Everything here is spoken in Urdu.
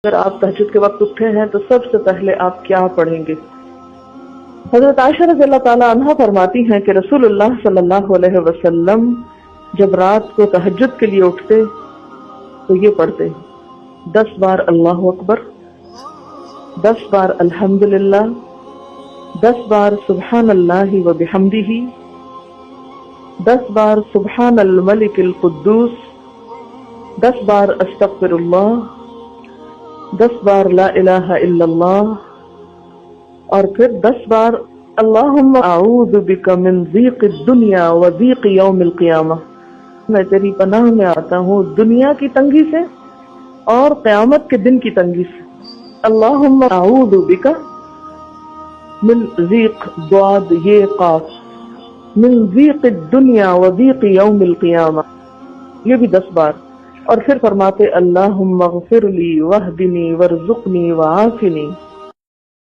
اگر آپ تہجد کے وقت اٹھے ہیں تو سب سے پہلے آپ کیا پڑھیں گے؟ حضرت عائشہ رضی اللہ تعالیٰ عنہ فرماتی ہیں کہ رسول اللہ صلی اللہ علیہ وسلم جب رات کو تہجد کے لیے اٹھتے تو یہ پڑھتے 10 بار اللہ اکبر، 10 بار الحمدللہ، 10 بار سبحان اللہ و بحمدہ، 10 بار سبحان الملک القدوس، 10 بار استغفر اللہ، 10 بار لا الہ الا اللہ، اور پھر 10 بار اللہم اعوذ بک من ضیق الدنیا و ضیق یوم القیامہ، میں تیری پناہ میں آتا ہوں دنیا کی تنگی سے اور قیامت کے دن کی تنگی سے۔ اللہم اعوذ بک من ضیق ضاد یہ قاف، من ضیق الدنیا و ضیق یوم القیامہ، یہ بھی 10 بار، اور پھر فرماتے اللہم اغفر لی واہدنی وارزقنی وعافنی۔